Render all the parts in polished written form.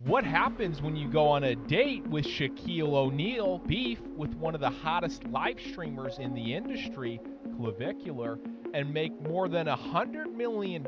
What happens when you go on a date with Shaquille O'Neal, beef with one of the hottest live streamers in the industry, Clavicular, and make more than $100 million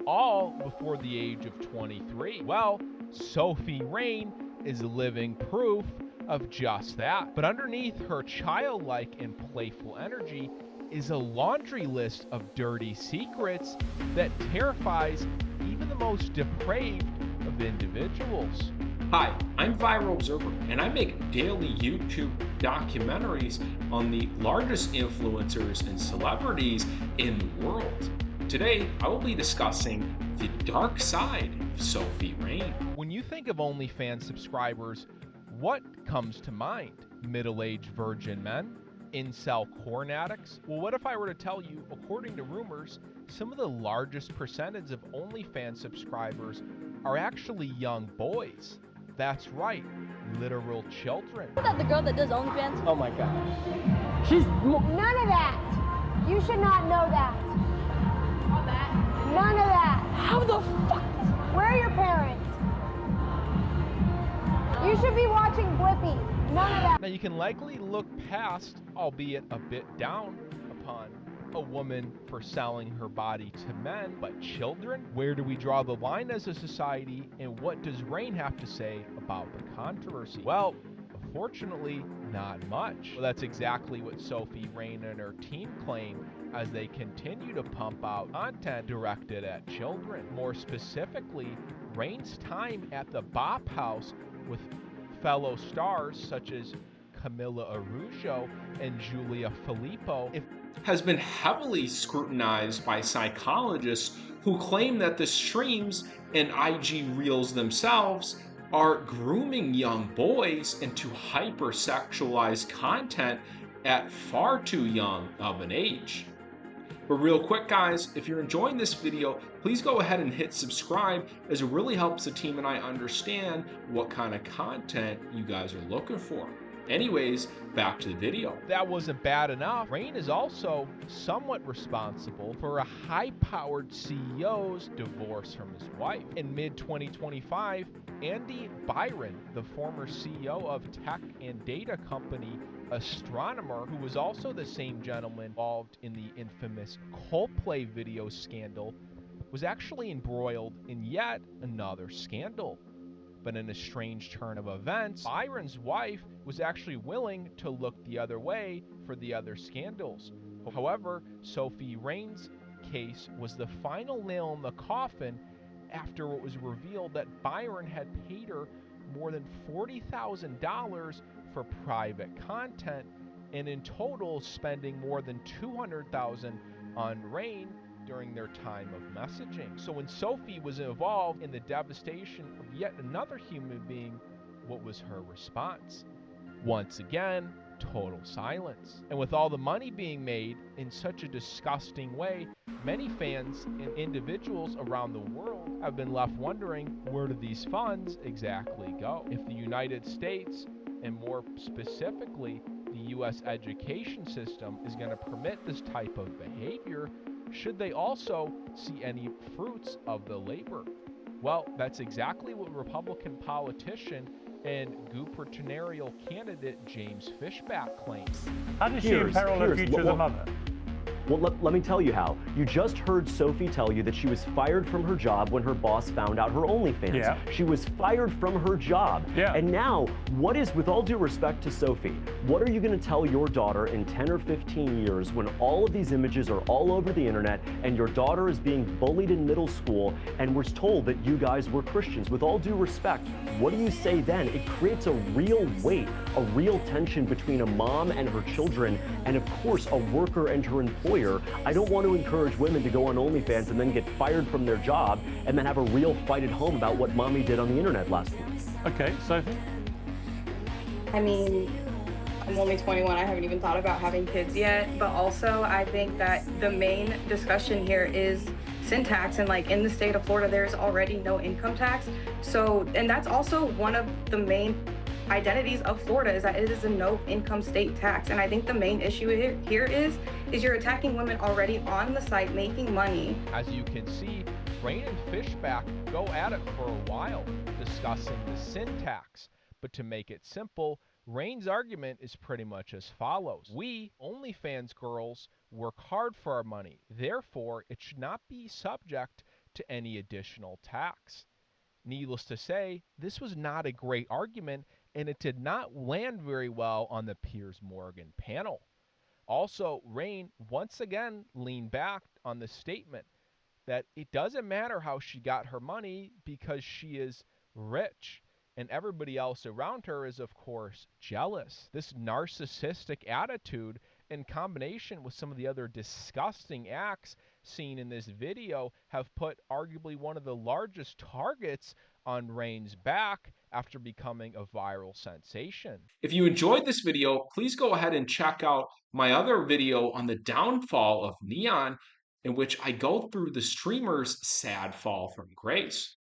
all before the age of 23? Well, Sophie Rain is living proof of just that. But underneath her childlike and playful energy is a laundry list of dirty secrets that terrifies even the most depraved of individuals. Hi, I'm Viral Observer, and I make daily YouTube documentaries on the largest influencers and celebrities in the world. Today, I will be discussing the dark side of Sophie Rain. When you think of OnlyFans subscribers, what comes to mind? Middle-aged virgin men? Incel corn addicts? Well, what if I were to tell you, according to rumors, some of the largest percentage of OnlyFans subscribers are actually young boys? That's right, literal children. Is that the girl that does OnlyFans? Oh my god. None of that. You should not know that. All that? None of that. How the fuck? Where are your parents? You should be watching Blippi. None of that. Now you can likely look past, albeit a bit down upon, a woman for selling her body to men, but children? Where do we draw the line as a society, and what does Rain have to say about the controversy? Well, unfortunately, not much. Well, that's exactly what Sophie Rain and her team claim as they continue to pump out content directed at children. More specifically, Rain's time at the Bop House with fellow stars such as Camila Araujo and Julia Filippo Has been heavily scrutinized by psychologists who claim that the streams and IG reels themselves are grooming young boys into hypersexualized content at far too young of an age. But real quick guys, if you're enjoying this video, please go ahead and hit subscribe, as it really helps the team and I understand what kind of content you guys are looking for. Anyways, back to the video. That wasn't bad enough. Rain is also somewhat responsible for a high-powered CEO's divorce from his wife. In mid-2025, Andy Byron, the former CEO of tech and data company Astronomer, who was also the same gentleman involved in the infamous Coldplay video scandal, was actually embroiled in yet another scandal. But in a strange turn of events, Byron's wife was actually willing to look the other way for the other scandals. However, Sophie Rain's case was the final nail in the coffin after it was revealed that Byron had paid her more than $40,000 for private content, and in total spending more than $200,000 on Rain during their time of messaging. So when Sophie was involved in the devastation of yet another human being, what was her response? Once again, total silence. And with all the money being made in such a disgusting way, many fans and individuals around the world have been left wondering, where do these funds exactly go? If the United States, and more specifically the U.S. education system, is going to permit this type of behavior, should they also see any fruits of the labor? Well, that's exactly what Republican politician and gubernatorial candidate James Fishback claims. How does she imperil her future as a mother? Well, let me tell you how. You just heard Sophie tell you that she was fired from her job when her boss found out her OnlyFans. Yeah. She was fired from her job. Yeah. And now, what is, with all due respect to Sophie, what are you going to tell your daughter in 10 or 15 years when all of these images are all over the internet and your daughter is being bullied in middle school and was told that you guys were Christians? With all due respect, what do you say then? It creates a real weight, a real tension between a mom and her children, and of course a worker and her employer. I don't want to encourage women to go on OnlyFans and then get fired from their job and then have a real fight at home about what mommy did on the internet last week. Okay, Sophie? I mean, I'm only 21. I haven't even thought about having kids yet. But also, I think that the main discussion here is sin tax. And like in the state of Florida, there's already no income tax. So, and that's also one of the main identities of Florida, is that it is a no income state tax. And I think the main issue here is you're attacking women already on the site making money. As you can see, Rain and Fishback go at it for a while, discussing the syntax, but to make it simple, Rain's argument is pretty much as follows. We, OnlyFans girls, work hard for our money. Therefore, it should not be subject to any additional tax. Needless to say, this was not a great argument, and it did not land very well on the Piers Morgan panel. Also, Rain once again leaned back on the statement that it doesn't matter how she got her money because she is rich, and everybody else around her is, of course, jealous. This narcissistic attitude, in combination with some of the other disgusting acts seen in this video, have put arguably one of the largest targets on Rain's back after becoming a viral sensation. If you enjoyed this video, please go ahead and check out my other video on the downfall of Neon, in which I go through the streamer's sad fall from grace.